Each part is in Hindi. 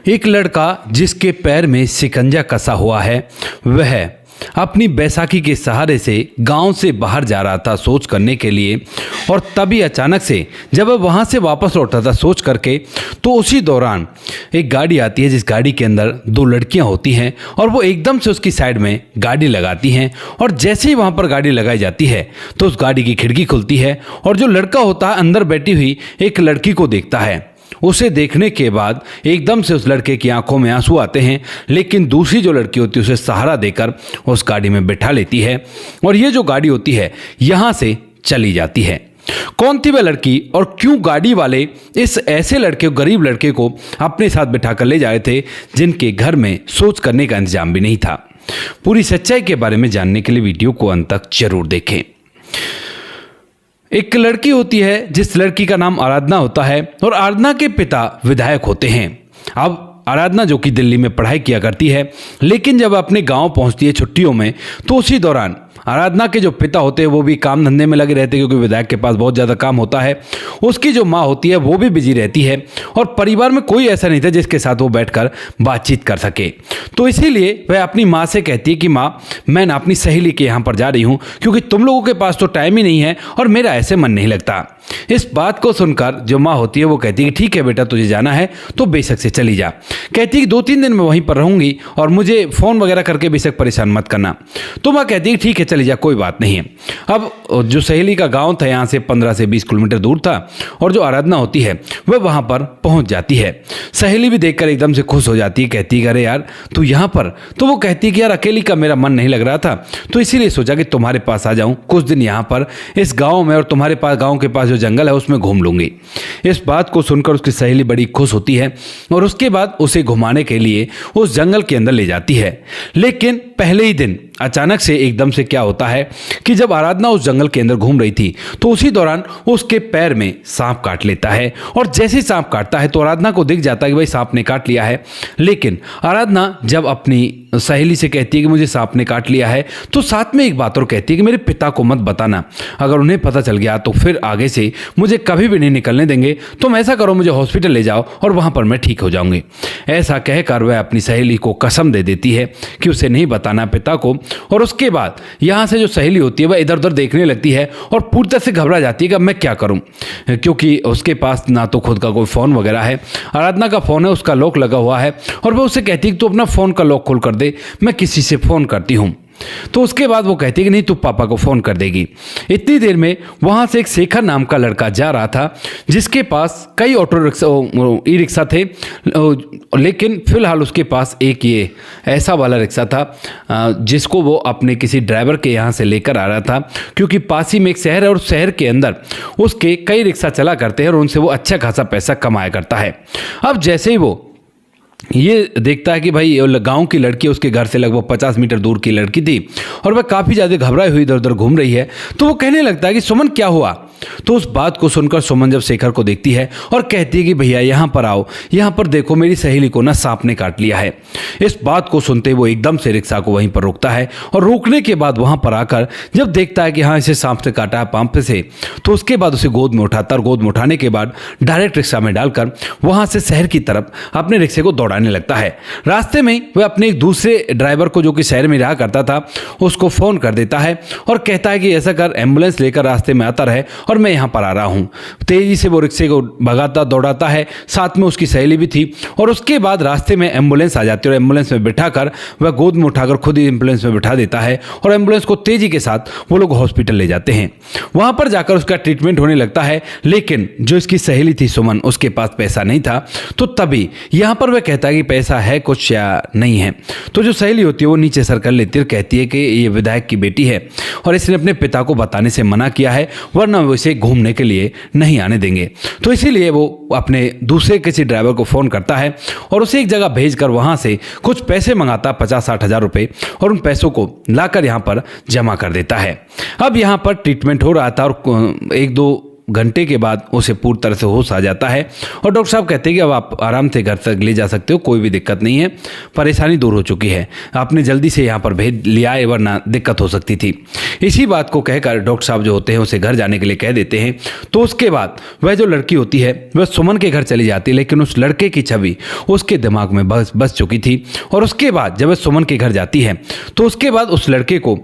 एक लड़का जिसके पैर में शिकंजा कसा हुआ है, वह अपनी बैसाखी के सहारे से गांव से बाहर जा रहा था सोच करने के लिए। और तभी अचानक से जब वह वहां से वापस लौटता था सोच करके, तो उसी दौरान एक गाड़ी आती है जिस गाड़ी के अंदर दो लड़कियां होती हैं और वो एकदम से उसकी साइड में गाड़ी लगाती हैं। और जैसे ही वहां पर गाड़ी लगाई जाती है तो उस गाड़ी की खिड़की खुलती है और जो लड़का होता है अंदर बैठी हुई एक लड़की को देखता है। उसे देखने के बाद एकदम से उस लड़के की आंखों में आंसू आते हैं, लेकिन दूसरी जो लड़की होती है उसे सहारा देकर उस गाड़ी में बिठा लेती है और ये जो गाड़ी होती है यहाँ से चली जाती है। कौन थी वह लड़की और क्यों गाड़ी वाले इस ऐसे लड़के, गरीब लड़के को अपने साथ बिठा कर ले जा रहे थे जिनके घर में सोच करने का इंतजाम भी नहीं था? पूरी सच्चाई के बारे में जानने के लिए वीडियो को अंत तक जरूर देखें। एक लड़की होती है जिस लड़की का नाम आराधना होता है और आराधना के पिता विधायक होते हैं। अब आराधना जो कि दिल्ली में पढ़ाई किया करती है, लेकिन जब अपने गांव पहुंचती है छुट्टियों में तो उसी दौरान आराधना के जो पिता होते हैं वो भी काम धंधे में लगे रहते हैं क्योंकि विधायक के पास बहुत ज़्यादा काम होता है। उसकी जो माँ होती है वो भी बिजी रहती है और परिवार में कोई ऐसा नहीं था जिसके साथ वो बैठकर बातचीत कर सके। तो इसीलिए वह अपनी माँ से कहती है कि माँ, मैं ना अपनी सहेली के यहाँ पर जा रही हूँ क्योंकि तुम लोगों के पास तो टाइम ही नहीं है और मेरा ऐसे मन नहीं लगता। इस बात को सुनकर जो माँ होती है वो कहती है कि ठीक है बेटा, तुझे जाना है तो बेशक से चली जा। कहती है कि 2-3 दिन मैं वहीं पर रहूंगी और मुझे फ़ोन वगैरह करके बेशक परेशान मत करना। तो माँ कहती है ठीक है चली जा, कोई बात नहीं है। अब जो सहेली का गांव था यहाँ से 15 से 20 किलोमीटर दूर था और जो आराधना होती है वह वहाँ पर पहुँच जाती है। सहेली भी देखकर एकदम से खुश हो जाती है, कहती है अरे यार तू यहाँ पर। तो वो कहती है कि यार अकेली का मेरा मन नहीं लग रहा था तो इसीलिए सोचा कि तुम्हारे पास आ जाऊँ कुछ दिन यहाँ पर इस गाँव में, और तुम्हारे पास गाँव के पास जो जंगल है उसमें घूम लूंगी। इस बात को सुनकर उसकी सहेली बड़ी खुश होती है और उसके बाद उसे घुमाने के लिए उस जंगल के अंदर ले जाती है। लेकिन पहले ही दिन अचानक से एकदम से क्या होता है कि जब आराधना उस जंगल के अंदर घूम रही थी तो उसी दौरान उसके पैर में सांप काट लेता है। और जैसे ही सांप काटता है तो आराधना को दिख जाता है कि भाई सांप ने काट लिया है। लेकिन आराधना जब अपनी सहेली से कहती है कि मुझे सांप ने काट लिया है तो साथ में एक बात और कहती है कि मेरे पिता को मत बताना, अगर उन्हें पता चल गया तो फिर आगे से मुझे कभी भी नहीं निकलने देंगे। तुम ऐसा करो, मुझे हॉस्पिटल ले जाओ और वहां पर मैं ठीक हो जाऊंगी। ऐसा कहकर वह अपनी सहेली को कसम दे देती है कि उसे नहीं बताना पिता को। और उसके बाद यहाँ से जो सहेली होती है वह इधर उधर देखने लगती है और पूरी तरह से घबरा जाती है कि अब मैं क्या करूँ, क्योंकि उसके पास ना तो खुद का कोई फ़ोन वगैरह है। आराधना का फ़ोन है, उसका लॉक लगा हुआ है और वह उसे कहती है कि तू अपना फ़ोन का लॉक खोल कर दे, मैं किसी से फ़ोन करती हूँ। तो उसके बाद वो कहती है कि नहीं, तू पापा को फ़ोन कर देगी। इतनी देर में वहाँ से एक शेखर नाम का लड़का जा रहा था जिसके पास कई ऑटो रिक्शा, ई रिक्शा थे, लेकिन फिलहाल उसके पास एक ये ऐसा वाला रिक्शा था जिसको वो अपने किसी ड्राइवर के यहाँ से लेकर आ रहा था, क्योंकि पास ही में एक शहर है और शहर के अंदर उसके कई रिक्शा चला करते हैं और उनसे वो अच्छा खासा पैसा कमाया करता है। अब जैसे ही वो ये देखता है कि भाई गांव की लड़की उसके घर से लगभग 50 मीटर दूर की लड़की थी और वह काफ़ी ज़्यादा घबराई हुई इधर उधर घूम रही है, तो वो कहने लगता है कि सुमन क्या हुआ। तो उस बात को सुनकर सुमन जब शेखर को देखती है और कहती है कि भैया यहाँ पर आओ, यहाँ पर देखो मेरी सहेली को ना सांप ने काट लिया है। इस बात को सुनते वो एकदम से रिक्शा को वहीं पर रोकता है और रोकने के बाद वहाँ पर आकर जब देखता है कि हाँ इसे सांप से काटा है पंप से, तो उसके बाद उसे गोद में उठाता और गोद में उठाने के बाद डायरेक्ट रिक्शा में डालकर वहाँ से शहर की तरफ अपने रिक्शे को दौड़ाने लगता है। रास्ते में वह अपने एक दूसरे ड्राइवर को जो कि शहर में रहा करता था उसको फ़ोन कर देता है और कहता है कि ऐसा कर, एम्बुलेंस लेकर रास्ते में आता रहे और मैं यहाँ पर आ रहा हूँ। तेज़ी से वो रिक्शे को भगाता दौड़ाता है, साथ में उसकी सहेली भी थी। और उसके बाद रास्ते में एम्बुलेंस आ जाती है और एम्बुलेंस में बिठाकर वह गोद में उठाकर खुद ही एम्बुलेंस में बिठा देता है और एम्बुलेंस को तेज़ी के साथ वो लोग हॉस्पिटल ले जाते हैं। वहाँ पर जाकर उसका ट्रीटमेंट होने लगता है, लेकिन जो इसकी सहेली थी सुमन, उसके पास पैसा नहीं था। तो तभी यहाँ पर वह कहता है कि पैसा है कुछ या नहीं है। तो जो सहेली होती है वो नीचे सर कर लेती है और कहती है कि ये विधायक की बेटी है और इसने अपने पिता को बताने से मना किया है, वरना वो इसे घूमने के लिए नहीं आने देंगे। तो इसीलिए वो अपने दूसरे किसी ड्राइवर को फ़ोन करता है और उसे एक जगह भेजकर वहाँ से कुछ पैसे मंगाता, 50-60 हज़ार रुपये, और उन पैसों को लाकर यहाँ पर जमा कर देता है। अब यहाँ पर ट्रीटमेंट हो रहा था और 1-2 घंटे के बाद उसे पूरी तरह से होश आ जाता है और डॉक्टर साहब कहते हैं कि अब आप आराम से घर तक ले जा सकते हो, कोई भी दिक्कत नहीं है, परेशानी दूर हो चुकी है, आपने जल्दी से यहाँ पर भेज लिया है वरना दिक्कत हो सकती थी। इसी बात को कहकर डॉक्टर साहब जो होते हैं उसे घर जाने के लिए कह देते हैं। तो उसके बाद वह जो लड़की होती है वह सुमन के घर चली जाती है, लेकिन उस लड़के की छवि उसके दिमाग में बस चुकी थी। और उसके बाद जब वह सुमन के घर जाती है तो उसके बाद उस लड़के को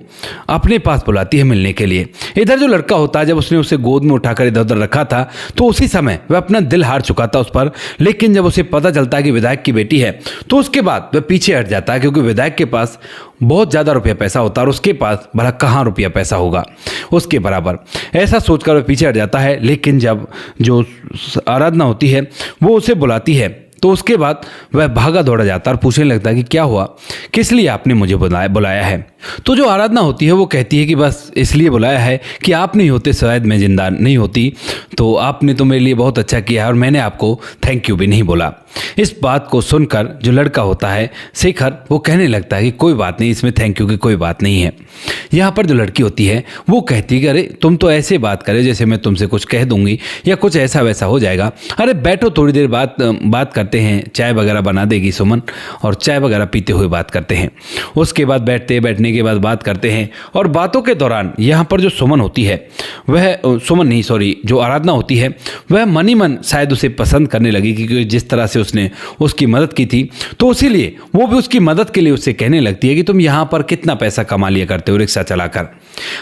अपने पास बुलाती है मिलने के लिए। इधर जो लड़का होता है, जब उसने उसे गोद में उठाकर इधर उधर रखा था तो उसी समय वह अपना दिल हार चुका था उस पर, लेकिन जब उसे पता चलता है कि विधायक की बेटी है तो उसके बाद वह पीछे हट जाता है, क्योंकि विधायक के पास बहुत ज़्यादा रुपया पैसा होता है और उसके पास भला कहाँ रुपया पैसा होगा उसके बराबर, ऐसा सोचकर वह पीछे हट जाता है। लेकिन जब जो आराधना होती है वो उसे बुलाती है तो उसके बाद वह भागा दौड़ा जाता है और पूछने लगता है कि क्या हुआ, किस लिए आपने मुझे बुलाया है। तो जो आराधना होती है वो कहती है कि बस इसलिए बुलाया है कि आप नहीं होते शायद मैं जिंदा नहीं होती, तो आपने तो मेरे लिए बहुत अच्छा किया है और मैंने आपको थैंक यू भी नहीं बोला। इस बात को सुनकर जो लड़का होता है शेखर, वो कहने लगता है कि कोई बात नहीं, इसमें थैंक यू की कोई बात नहीं है। यहाँ पर जो लड़की होती है वो कहती है कि अरे तुम तो ऐसे बात करे जैसे मैं तुमसे कुछ कह दूंगी या कुछ ऐसा वैसा हो जाएगा, अरे बैठो थोड़ी देर बात करते हैं, चाय वगैरह बना देगी सुमन और चाय वगैरह पीते हुए बात करते हैं। उसके बाद बैठने के बाद बात करते हैं और बातों के दौरान यहाँ पर जो सुमन होती है जो आराधना होती है वह मन ही मन शायद उसे पसंद करने लगी, क्योंकि जिस तरह से उसने उसकी मदद की थी तो इसीलिए वो भी उसकी मदद के लिए उससे कहने लगती है कि तुम यहाँ पर कितना पैसा कमा लिया करते हो रिक्शा चलाकर।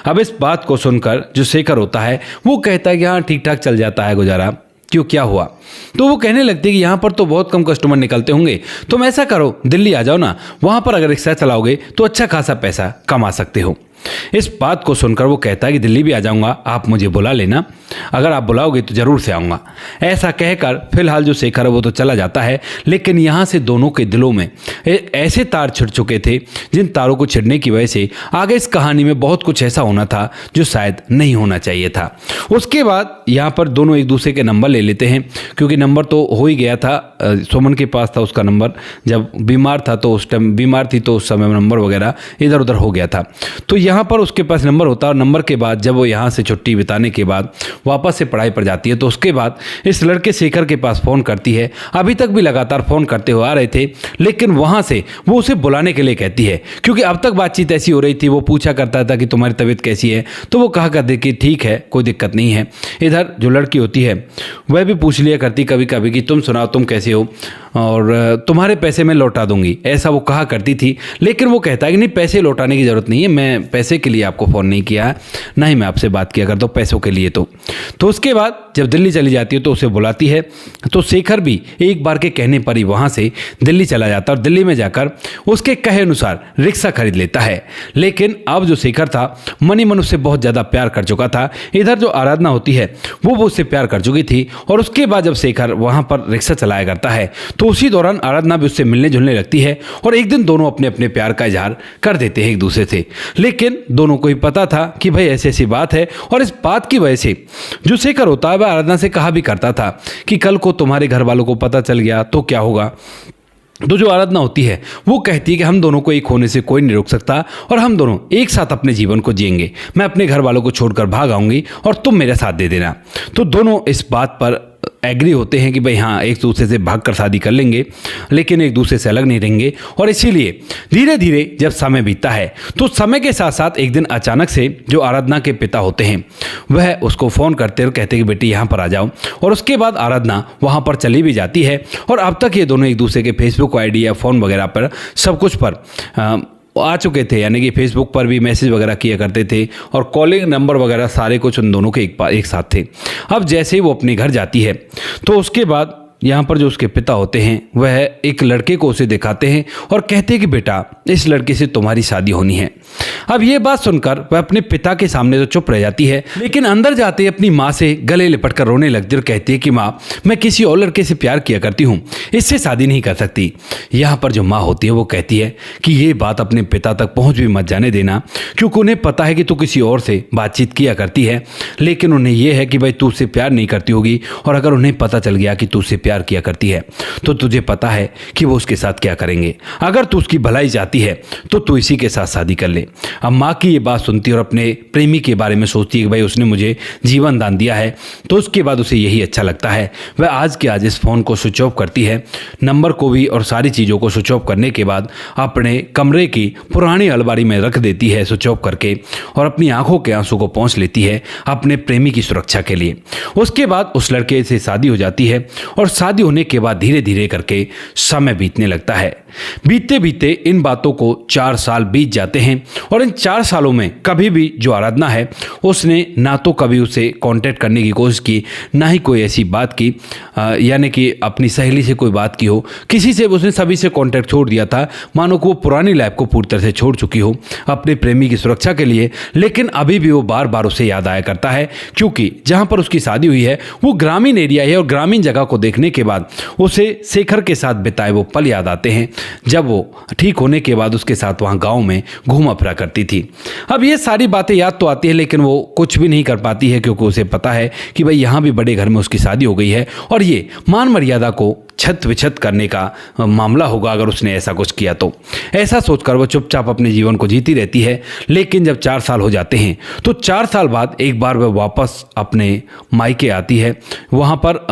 अब इस बात को सुनकर जो शेखर होता है वो कहता है कि हाँ ठीक ठाक चल जाता है गुजारा, क्यों क्या हुआ। तो वो कहने लगती है कि यहाँ पर तो बहुत कम कस्टमर निकलते होंगे, तुम ऐसा करो दिल्ली आ जाओ ना, वहाँ पर अगर रिक्शा चलाओगे तो अच्छा खासा पैसा कमा सकते हो। इस बात को सुनकर वो कहता है कि दिल्ली भी आ जाऊंगा, आप मुझे बुला लेना, अगर आप बुलाओगे तो ज़रूर से आऊँगा। ऐसा कहकर फिलहाल जो शेखर है वो तो चला जाता है, लेकिन यहाँ से दोनों के दिलों में ऐसे तार छिड़ चुके थे जिन तारों को छिड़ने की वजह से आगे इस कहानी में बहुत कुछ ऐसा होना था जो शायद नहीं होना चाहिए था। उसके बाद यहाँ पर दोनों एक दूसरे के नंबर ले लेते हैं, क्योंकि नंबर तो हो ही गया था, सुमन के पास था उसका नंबर, जब बीमार था तो उस टाइम बीमार थी तो उस समय नंबर वगैरह इधर उधर हो गया था। तो यहाँ पर उसके पास नंबर होता है और नंबर के बाद जब वो यहाँ से छुट्टी बिताने के बाद वापस से पढ़ाई पर जाती है तो उसके बाद इस लड़के शेखर के पास फ़ोन करती है। अभी तक भी लगातार फ़ोन करते हुए आ रहे थे, लेकिन वहाँ से वो उसे बुलाने के लिए कहती है, क्योंकि अब तक बातचीत ऐसी हो रही थी, वो पूछा करता था कि तुम्हारी तबीयत कैसी है, तो वो कहा करती कि ठीक है कोई दिक्कत नहीं है। इधर जो लड़की होती है वह भी पूछ लिया करती कभी कभी कि तुम सुनाओ तुम कैसे हो और तुम्हारे पैसे मैं लौटा दूंगी, ऐसा वो कहा करती थी। लेकिन वो कहता है कि नहीं पैसे लौटाने की ज़रूरत नहीं है, मैं पैसे के लिए आपको फ़ोन नहीं किया है, ना ही मैं आपसे बात किया करता हूँ पैसों के लिए। तो उसके बाद जब दिल्ली चली जाती है तो उसे बुलाती है, तो शेखर भी एक बार के कहने पर ही वहाँ से दिल्ली चला जाता है और दिल्ली में जाकर उसके कहे अनुसार रिक्शा खरीद लेता है। लेकिन अब जो शेखर था मन ही मन उससे बहुत ज़्यादा प्यार कर चुका था। इधर जो आराधना होती है वो उससे प्यार कर चुकी थी और उसके बाद जब शेखर वहाँ पर रिक्शा चलाया करता है तो उसी दौरान आराधना भी उससे मिलने जुलने लगती है और एक दिन दोनों अपने अपने प्यार का इजहार कर देते हैं एक दूसरे से। लेकिन दोनों को ही पता था कि भाई ऐसी ऐसी बात है और इस बात की वजह से जो शेखर होता है वह आराधना से कहा भी करता था कि कल को तुम्हारे घर वालों को पता चल गया तो क्या होगा। तो जो आराधना होती है वो कहती है कि हम दोनों को एक होने से कोई नहीं रोक सकता और हम दोनों एक साथ अपने जीवन को जिएंगे, मैं अपने घर वालों को छोड़कर भाग आऊंगी और तुम मेरा साथ दे देना। तो दोनों इस बात पर एग्री होते हैं कि भाई हाँ एक दूसरे से भागकर शादी कर लेंगे, लेकिन एक दूसरे से अलग नहीं रहेंगे। और इसीलिए धीरे धीरे जब समय बीतता है तो समय के साथ साथ एक दिन अचानक से जो आराधना के पिता होते हैं वह उसको फ़ोन करते और कहते हैं कि बेटी यहाँ पर आ जाओ। और उसके बाद आराधना वहाँ पर चली भी जाती है और अब तक ये दोनों एक दूसरे के फेसबुक आईडी या फ़ोन वगैरह पर सब कुछ पर आ चुके थे, यानी कि फेसबुक पर भी मैसेज वगैरह किया करते थे और कॉलिंग नंबर वगैरह सारे कुछ उन दोनों के एक साथ थे। अब जैसे ही वो अपने घर जाती है तो उसके बाद यहाँ पर जो उसके पिता होते हैं वह एक लड़के को उसे दिखाते हैं और कहते हैं कि बेटा इस लड़के से तुम्हारी शादी होनी है। अब ये बात सुनकर वह अपने पिता के सामने तो चुप रह जाती है, लेकिन अंदर जाते ही अपनी माँ से गले लिपट कर रोने लगती और कहती है कि माँ मैं किसी और लड़के से प्यार किया करती हूँ, इससे शादी नहीं कर सकती। यहाँ पर जो माँ होती है वो कहती है कि ये बात अपने पिता तक पहुँच भी मत जाने देना, क्योंकि उन्हें पता है कि तू किसी और से बातचीत किया करती है, लेकिन उन्हें यह है कि भाई तू उससे प्यार नहीं करती होगी और अगर उन्हें पता चल गया कि तू उससे प्यार किया करती है तो तुझे पता है कि वो उसके साथ क्या करेंगे। अगर तू उसकी भलाई चाहती है तो तू इसी के साथ शादी कर ले। अब माँ की ये बात सुनती है और अपने प्रेमी के बारे में सोचती है कि भाई उसने मुझे जीवन दान दिया है, तो उसके बाद उसे यही अच्छा लगता है। वह आज के आज इस फ़ोन को स्विच ऑफ करती है, नंबर को भी और सारी चीज़ों को स्विच ऑफ करने के बाद अपने कमरे की पुरानी अलमारी में रख देती है स्विच ऑफ करके, और अपनी आंखों के आंसू को पोंछ लेती है अपने प्रेमी की सुरक्षा के लिए। उसके बाद उस लड़के से शादी हो जाती है और शादी होने के बाद धीरे धीरे करके समय बीतने लगता है। बीतते बीतते इन बातों को 4 साल बीत जाते हैं और इन 4 सालों में कभी भी जो आराधना है उसने ना तो कभी उसे कांटेक्ट करने की कोशिश की, ना ही कोई ऐसी बात की, यानी कि अपनी सहेली से कोई बात की हो, किसी से उसने सभी से कांटेक्ट छोड़ दिया था, मानो कि वो पुरानी लाइफ को पूरी तरह से छोड़ चुकी हो अपने प्रेमी की सुरक्षा के लिए। लेकिन अभी भी वो बार बार उसे याद आया करता है, क्योंकि जहाँ पर उसकी शादी हुई है वो ग्रामीण एरिया है और ग्रामीण जगह को देखने के बाद उसे शेखर के साथ बिताए वो पल याद आते हैं जब वो ठीक होने के बाद उसके साथ वहाँ गांव में घूमा फिरा करती थी। अब ये सारी बातें याद तो आती है लेकिन वो कुछ भी नहीं कर पाती है, क्योंकि उसे पता है कि भाई यहाँ भी बड़े घर में उसकी शादी हो गई है और ये मान मर्यादा को छत विछत करने का मामला होगा अगर उसने ऐसा कुछ किया तो। ऐसा सोचकर वो चुपचाप अपने जीवन को जीती रहती है। लेकिन जब 4 साल हो जाते हैं तो 4 साल बाद एक बार वह वापस अपने मायके आती है। वहाँ पर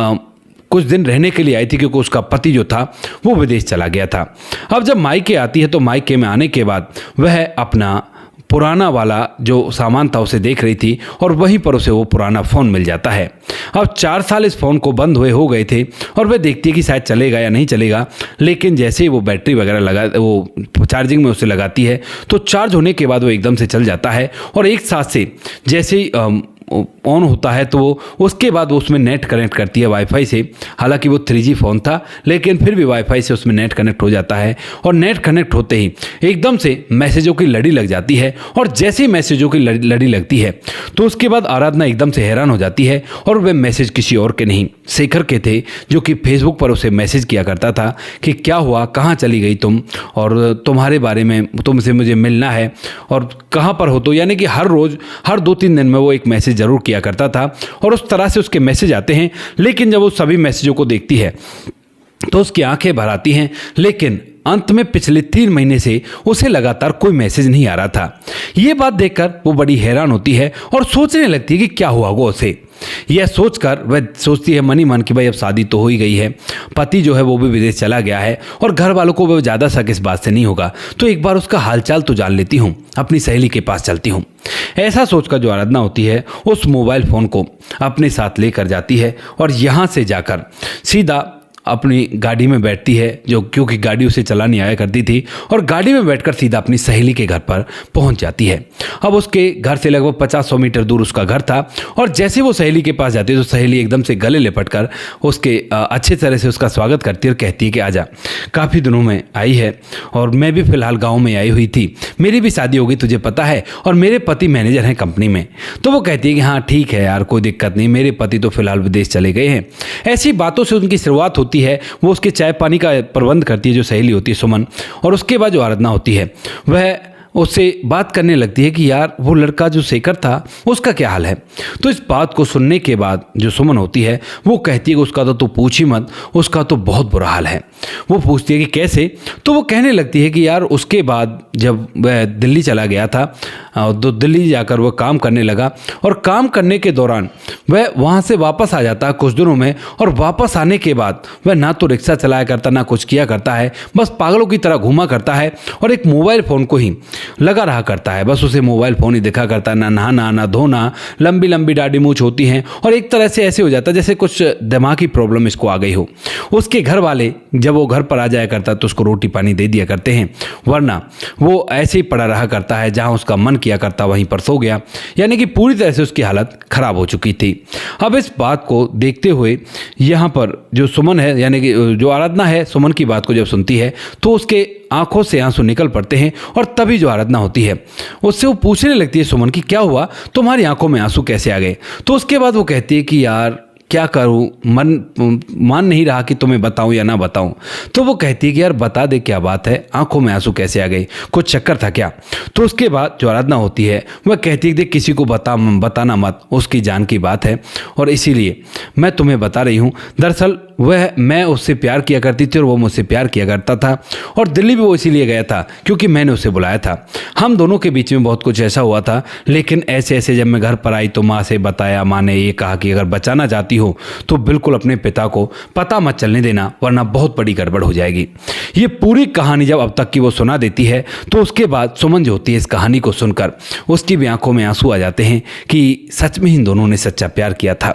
कुछ दिन रहने के लिए आई थी, क्योंकि उसका पति जो था वो विदेश चला गया था। अब जब मायके आती है तो मायके में आने के बाद वह अपना पुराना वाला जो सामान था उसे देख रही थी और वहीं पर उसे वो पुराना फ़ोन मिल जाता है। अब 4 साल इस फ़ोन को बंद हुए हो गए थे और वह देखती है कि शायद चलेगा या नहीं चलेगा, लेकिन जैसे ही वो बैटरी वगैरह वो चार्जिंग में उसे लगाती है तो चार्ज होने के बाद वो एकदम से चल जाता है और एक साथ से जैसे ही ऑन होता है तो वो उसके बाद वो उसमें नेट कनेक्ट करती है वाईफाई से। हालांकि वो 3G फ़ोन था लेकिन फिर भी वाईफाई से उसमें नेट कनेक्ट हो जाता है और नेट कनेक्ट होते ही एकदम से मैसेजों की लड़ी लग जाती है। और जैसे ही मैसेजों की लड़ी लगती है तो उसके बाद आराधना एकदम से हैरान हो जाती है और वे मैसेज किसी और के नहीं, शेखर के थे, जो कि फेसबुक पर उसे मैसेज किया करता था कि क्या हुआ, कहाँ चली गई तुम, और तुम्हारे बारे में तुमसे मुझे मिलना है और कहाँ पर हो। तो यानी कि हर रोज़ हर 2-3 दिन में वो एक मैसेज ज़रूर किया करता था और उस तरह से उसके मैसेज आते हैं। लेकिन जब वो सभी मैसेजों को देखती है तो उसकी आंखें भर आती हैं, लेकिन अंत में पिछले 3 महीने से उसे लगातार कोई मैसेज नहीं आ रहा था। ये बात देखकर वो बड़ी हैरान होती है और सोचने लगती है कि क्या हुआ होगा उसे। यह सोचकर वह सोचती है मनी मन कि भाई अब शादी तो हो ही गई है, पति जो है वो भी विदेश चला गया है और घर वालों को वह ज़्यादा शक इस बात से नहीं होगा, तो एक बार उसका हालचाल तो जान लेती हूँ, अपनी सहेली के पास चलती हूँ। ऐसा सोचकर जो आराधना होती है उस मोबाइल फ़ोन को अपने साथ लेकर जाती है और यहाँ से जाकर सीधा अपनी गाड़ी में बैठती है, जो क्योंकि गाड़ी उसे चलानी आया करती थी, और गाड़ी में बैठकर सीधा अपनी सहेली के घर पर पहुंच जाती है। अब उसके घर से लगभग 50-100 मीटर दूर उसका घर था और जैसे वो सहेली के पास जाती है तो सहेली एकदम से गले लिपटकर उसके अच्छे तरह से उसका स्वागत करती है और कहती है कि आजा, काफ़ी दिनों में आई है और मैं भी फ़िलहाल गाँव में आई हुई थी, मेरी भी शादी हो गई तुझे पता है, और मेरे पति मैनेजर हैं कंपनी में। तो वो कहती है कि हाँ ठीक है यार, कोई दिक्कत नहीं, मेरे पति तो फ़िलहाल विदेश चले गए हैं। ऐसी बातों से उनकी शुरुआत होती है। वो उसके चाय पानी का प्रबंध करती है जो सहेली होती है सुमन, और उसके बाद जो आराधना होती है वह उससे बात करने लगती है कि यार वो लड़का जो शेखर था उसका क्या हाल है। तो इस बात को सुनने के बाद जो सुमन होती है वो कहती है कि उसका तो तू पूछ ही मत, उसका तो बहुत बुरा हाल है। वो पूछती है कि कैसे, तो वो कहने लगती है कि यार उसके बाद जब वह दिल्ली चला गया था तो दिल्ली जाकर वह काम करने लगा और काम करने के दौरान वह वहाँ से वापस आ जाता है कुछ दिनों में, और वापस आने के बाद वह ना तो रिक्शा चलाया करता ना कुछ किया करता है, बस पागलों की तरह घूमा करता है और एक मोबाइल फ़ोन को ही लगा रहा करता है। बस उसे मोबाइल फ़ोन ही दिखा करता है, ना नहाना ना धोना, लंबी लंबी दाढ़ी मूंछ होती हैं और एक तरह से ऐसे हो जाता है जैसे कुछ दिमागी प्रॉब्लम इसको आ गई हो। उसके घर वाले जब वो घर पर आ जाया करता तो उसको रोटी पानी दे दिया करते हैं, वरना वो ऐसे ही पड़ा रहा करता है, जहाँ उसका मन किया करता वहीं पर सो गया। यानी कि पूरी तरह से उसकी हालत खराब हो चुकी थी। अब इस बात को देखते हुए यहाँ पर जो सुमन है, यानी कि जो आराधना है, सुमन की बात को जब सुनती है तो उसके आंखों से आंसू निकल पड़ते हैं और तभी जो आराधना होती है उससे वो पूछने लगती है सुमन की क्या हुआ, तुम्हारी आंखों में आंसू कैसे आ गए। तो उसके बाद वो कहती है कि यार क्या करूं, मान नहीं रहा कि तुम्हें बताऊं या ना बताऊं। तो वो कहती है कि यार बता दे क्या बात है, आंखों में आंसू कैसे आ गए, कुछ चक्कर था क्या। तो उसके बाद जो आराधना होती है वह कहती है कि देख किसी को बताना मत, उसकी जान की बात है और इसीलिए मैं तुम्हें बता रही हूँ। दरअसल मैं उससे प्यार किया करती थी और वो मुझसे प्यार किया करता था, और दिल्ली भी वो इसीलिए गया था क्योंकि मैंने उसे बुलाया था। हम दोनों के बीच में बहुत कुछ ऐसा हुआ था, लेकिन ऐसे ऐसे जब मैं घर पर आई तो माँ से बताया। माँ ने ये कहा कि अगर बचाना चाहती हो तो बिल्कुल अपने पिता को पता मत चलने देना, वरना बहुत बड़ी गड़बड़ हो जाएगी। ये पूरी कहानी जब अब तक की वो सुना देती है तो उसके बाद सुमन जो होती है इस कहानी को सुनकर उसकी भी आंखों में आंसू आ जाते हैं कि सच में इन दोनों ने सच्चा प्यार किया था,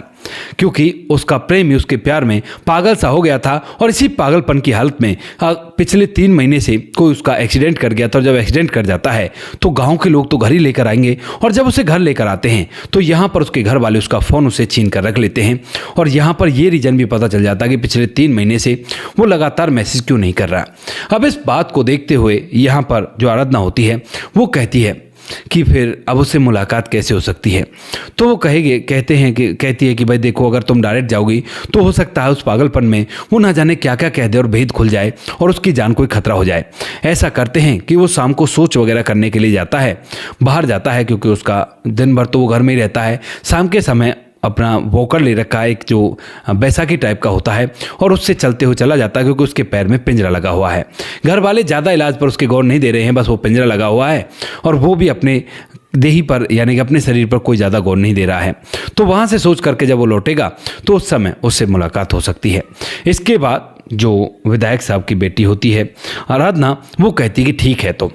क्योंकि उसका प्रेमी उसके प्यार में पागल सा हो गया था। और इसी पागलपन की हालत में पिछले 3 महीने से कोई उसका एक्सीडेंट कर गया था, और जब एक्सीडेंट कर जाता है तो गांव के लोग तो घर ही लेकर आएंगे, और जब उसे घर लेकर आते हैं तो यहाँ पर उसके घर वाले उसका फ़ोन उसे छीन कर रख लेते हैं। और यहाँ पर ये रीज़न भी पता चल जाता है कि पिछले 3 महीने से वो लगातार मैसेज क्यों नहीं कर रहा। अब इस बात को देखते हुए यहाँ पर जो आराधना होती है वो कहती है कि फिर अब उससे मुलाकात कैसे हो सकती है। तो वो कहती है कि भाई देखो, अगर तुम डायरेक्ट जाओगी तो हो सकता है उस पागलपन में वो ना जाने क्या क्या कह दे और भेद खुल जाए और उसकी जान कोई खतरा हो जाए। ऐसा करते हैं कि वो शाम को सोच वगैरह करने के लिए जाता है, बाहर जाता है, क्योंकि उसका दिन भर तो वो घर में ही रहता है। शाम के समय अपना वॉकर ले रखा है, एक जो बैसाखी टाइप का होता है, और उससे चलते हुए चला जाता है, क्योंकि उसके पैर में पिंजरा लगा हुआ है। घर वाले ज़्यादा इलाज पर उसके गौर नहीं दे रहे हैं, बस वो पिंजरा लगा हुआ है और वो भी अपने देही पर यानी कि अपने शरीर पर कोई ज़्यादा गौर नहीं दे रहा है। तो वहाँ से सोच करके जब वो लौटेगा तो उस समय उससे मुलाकात हो सकती है। इसके बाद जो विधायक साहब की बेटी होती है आराधना, वो कहती है कि ठीक है, तो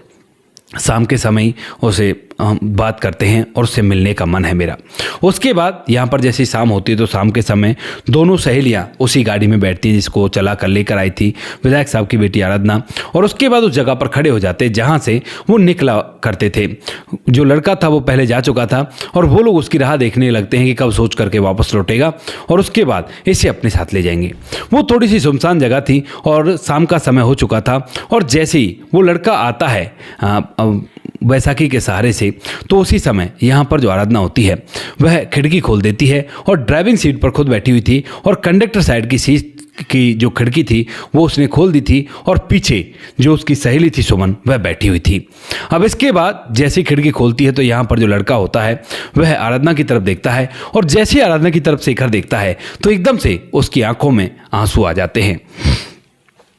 शाम के समय उसे बात करते हैं और उससे मिलने का मन है मेरा। उसके बाद यहाँ पर जैसी शाम होती है तो शाम के समय दोनों सहेलियाँ उसी गाड़ी में बैठती हैं जिसको चला कर लेकर आई थी विधायक साहब की बेटी आराधना, और उसके बाद उस जगह पर खड़े हो जाते जहाँ से वो निकला करते थे। जो लड़का था वो पहले जा चुका था और वो लोग उसकी राह देखने लगते हैं कि कब सोच करके वापस लौटेगा और उसके बाद इसे अपने साथ ले जाएंगे। वो थोड़ी सी सुनसान जगह थी और शाम का समय हो चुका था, और जैसे ही वो लड़का आता है बैसाखी के सहारे से, तो उसी समय यहाँ पर जो आराधना होती है वह खिड़की खोल देती है और ड्राइविंग सीट पर खुद बैठी हुई थी, और कंडक्टर साइड की सीट की जो खिड़की थी वो उसने खोल दी थी, और पीछे जो उसकी सहेली थी सुमन वह बैठी हुई थी। अब इसके बाद जैसे खिड़की खोलती है तो यहाँ पर जो लड़का होता है वह आराधना की तरफ देखता है, और जैसे आराधना की तरफ शेखर देखता है तो एकदम से उसकी आंखों में आंसू आ जाते हैं।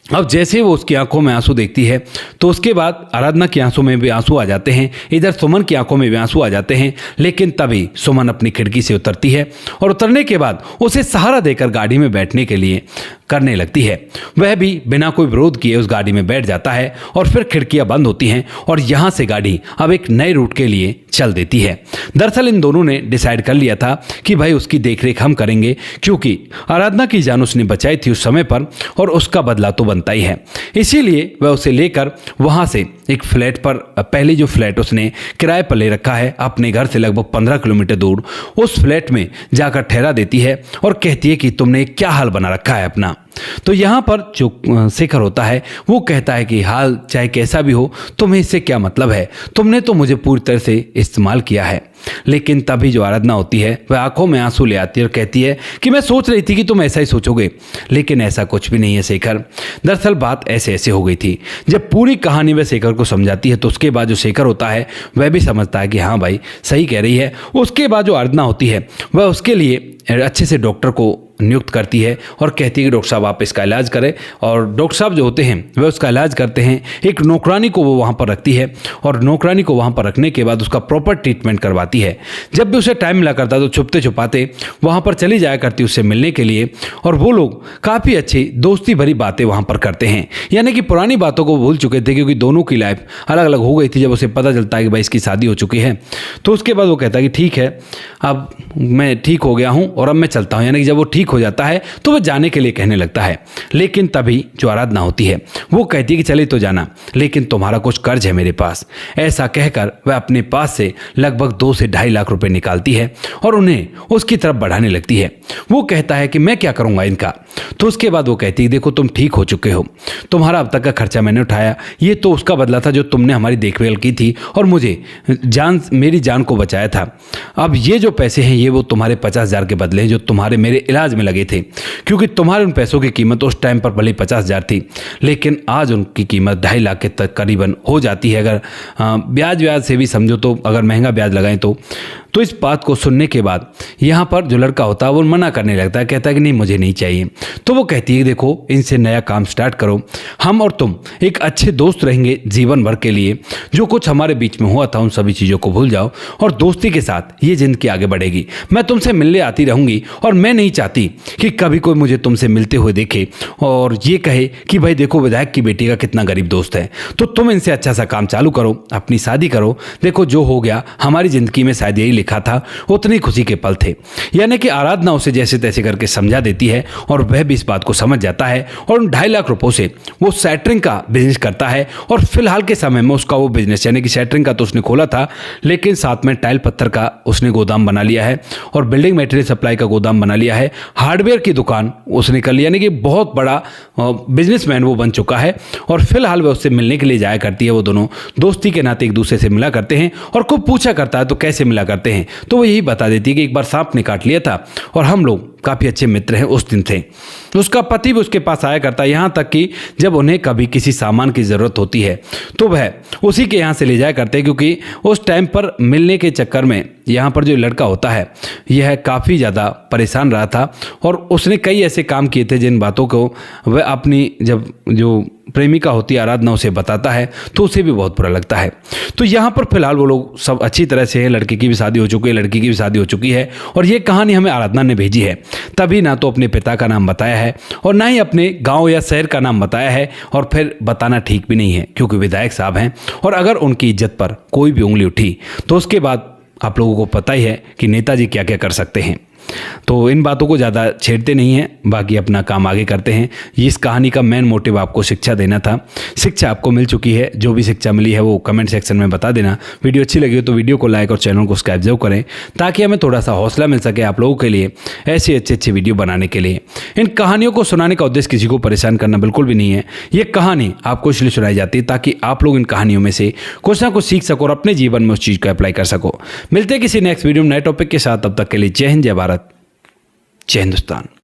अब जैसे वो उसकी आंखों में आंसू देखती है तो उसके बाद आराधना की आंसू में भी आंसू आ जाते हैं, इधर सुमन की आंखों में भी आंसू आ जाते हैं। लेकिन तभी सुमन अपनी खिड़की से उतरती है और उतरने के बाद उसे सहारा देकर गाड़ी में बैठने के लिए करने लगती है। वह भी बिना कोई विरोध किए उस गाड़ी में बैठ जाता है और फिर खिड़कियां बंद होती हैं और यहाँ से गाड़ी अब एक नए रूट के लिए चल देती है। दरअसल इन दोनों ने डिसाइड कर लिया था कि भाई उसकी देखरेख हम करेंगे, क्योंकि आराधना की जान उसने बचाई थी उस समय पर और उसका बदला तो बनता ही है। इसीलिए वह उसे लेकर वहाँ से एक फ्लैट पर, पहले जो फ्लैट उसने किराए पर ले रखा है अपने घर से लगभग 15 किलोमीटर दूर, उस फ्लैट में जाकर ठहरा देती है और कहती है कि तुमने क्या हाल बना रखा है अपना। तो यहाँ पर जो शेखर होता है वो कहता है कि हाल चाहे कैसा भी हो, तुम्हें इससे क्या मतलब है, तुमने तो मुझे पूरी तरह से इस्तेमाल किया है। लेकिन तभी जो आराधना होती है वह आंखों में आंसू ले आती है और कहती है कि मैं सोच रही थी कि तुम ऐसा ही सोचोगे, लेकिन ऐसा कुछ भी नहीं है शेखर। दरअसल बात ऐसे ऐसे हो गई थी। जब पूरी कहानी वह शेखर को समझाती है तो उसके बाद जो शेखर होता है वह भी समझता है कि हाँ भाई सही कह रही है। उसके बाद जो आराधना होती है वह उसके लिए अच्छे से डॉक्टर को नियुक्त करती है और कहती है कि डॉक्टर साहब आप इसका इलाज करें, और डॉक्टर साहब जो होते हैं वह उसका इलाज करते हैं। एक नौकरानी को वो वहाँ पर रखती है और नौकरानी को वहाँ पर रखने के बाद उसका प्रॉपर ट्रीटमेंट करवाती है। जब भी उसे टाइम मिला करता तो छुपते छुपाते वहाँ पर चली जाया करती उससे मिलने के लिए, और वो लोग काफ़ी अच्छी दोस्ती भरी बातें वहाँ पर करते हैं। यानी कि पुरानी बातों को भूल चुके थे, क्योंकि दोनों की लाइफ अलग अलग हो गई थी। जब उसे पता चलता है कि भाई इसकी शादी हो चुकी है तो उसके बाद वो कहता है कि ठीक है अब मैं ठीक हो गया हूँ और अब मैं चलता हूँ। यानी कि जब वो ठीक हो जाता है तो वह जाने के लिए कहने लगता है। लेकिन तभी जो आराधना होती है वो कहती है कि चले तो जाना, लेकिन तुम्हारा कुछ कर्ज है मेरे पास। ऐसा कहकर वह अपने पास से लगभग 2 से 2.5 लाख रुपए निकालती है और उन्हें उसकी तरफ बढ़ाने लगती है। वो कहता है कि मैं क्या करूंगा इनका। तो उसके बाद वो कहती है देखो तुम ठीक हो चुके हो, तुम्हारा अब तक का खर्चा मैंने उठाया, ये तो उसका बदला था जो तुमने हमारी देखभाल की थी और मुझे मेरी जान को बचाया था। अब ये जो पैसे हैं ये वो तुम्हारे 50,000 के बदले हैं जो तुम्हारे मेरे इलाज में लगे थे, क्योंकि तुम्हारे उन पैसों की कीमत उस टाइम पर भले 50,000 थी, लेकिन आज उनकी कीमत 2.5 लाख के तक करीबन हो जाती है। अगर ब्याज से भी समझो तो, अगर महंगा ब्याज लगाएं तो इस बात को सुनने के बाद यहाँ पर जो लड़का होता है वो मना करने लगता है, कहता है कि नहीं मुझे नहीं चाहिए। तो वो कहती है देखो इनसे नया काम स्टार्ट करो, हम और तुम एक अच्छे दोस्त रहेंगे जीवन भर के लिए, जो कुछ हमारे बीच में हुआ था उन सभी चीज़ों को भूल जाओ और दोस्ती के साथ ये जिंदगी आगे बढ़ेगी। मैं तुमसे मिलने आती रहूंगी और मैं नहीं चाहती कि कभी कोई मुझे तुमसे मिलते हुए देखे और ये कहे कि भाई देखो विधायक की बेटी का कितना गरीब दोस्त है। तो तुम इनसे अच्छा सा काम चालू करो, अपनी शादी करो, देखो जो हो गया हमारी जिंदगी में शायद यही लिखा था, उतनी खुशी के पल थे। यानी कि आराधना उसे जैसे तैसे करके समझा देती है और वह भी इस बात को समझ जाता है और उन 2.5 लाख रुपयों से वो सैटरिंग का बिजनेस करता है। और फिलहाल के समय में उसका वो बिजनेस यानी कि सैटरिंग का तो उसने खोला था, लेकिन साथ में टाइल पत्थर का उसने गोदाम बना लिया है और बिल्डिंग मटेरियल सप्लाई का गोदाम बना लिया है, हार्डवेयर की दुकान उसने कर ली, यानी कि बहुत बड़ा बिजनेसमैन वो बन चुका है। और फिलहाल वह उससे मिलने के लिए जाया करती है, वो दोनों दोस्ती के नाते एक दूसरे से मिला करते हैं और खूब पूछा करता है तो कैसे मिला करते हैं, तो वो यही बता देती है कि एक बार सांप ने काट लिया था और हम लोग काफ़ी अच्छे मित्र हैं उस दिन थे। उसका पति भी उसके पास आया करता है, यहाँ तक कि जब उन्हें कभी किसी सामान की ज़रूरत होती है तो वह उसी के यहाँ से ले जाया करते हैं, क्योंकि उस टाइम पर मिलने के चक्कर में यहाँ पर जो लड़का होता है यह काफ़ी ज़्यादा परेशान रहा था और उसने कई ऐसे काम किए थे जिन बातों को वह अपनी जब जो प्रेमिका होती है आराधना उसे बताता है तो उसे भी बहुत बुरा लगता है। तो यहाँ पर फिलहाल वो लोग सब अच्छी तरह से हैं, लड़के की भी शादी हो चुकी है, लड़की की भी शादी हो चुकी है और ये कहानी हमें आराधना ने भेजी है। तभी ना तो अपने पिता का नाम बताया है और ना ही अपने गांव या शहर का नाम बताया है, और फिर बताना ठीक भी नहीं है क्योंकि विधायक साहब हैं और अगर उनकी इज्जत पर कोई भी उंगली उठी तो उसके बाद आप लोगों को पता ही है कि नेताजी क्या क्या कर सकते हैं। तो इन बातों को ज़्यादा छेड़ते नहीं हैं, बाकी अपना काम आगे करते हैं। इस कहानी का मेन मोटिव आपको शिक्षा देना था, शिक्षा आपको मिल चुकी है, जो भी शिक्षा मिली है वो कमेंट सेक्शन में बता देना। वीडियो अच्छी लगी हो तो वीडियो को लाइक और चैनल को सब्सक्राइब जरूर करें ताकि हमें थोड़ा सा हौसला मिल सके आप लोगों के लिए ऐसी अच्छी वीडियो बनाने के लिए। इन कहानियों को सुनाने का उद्देश्य किसी को परेशान करना बिल्कुल भी नहीं है। ये कहानी आपको इसलिए सुनाई जाती है ताकि आप लोग इन कहानियों में से कुछ ना कुछ सीख सको और अपने जीवन में उस चीज़ को अप्लाई कर सको। मिलते हैं किसी नेक्स्ट वीडियो में नए टॉपिक के साथ, तब तक के लिए जय हिंद, जय भारत, जय हिंदुस्तान।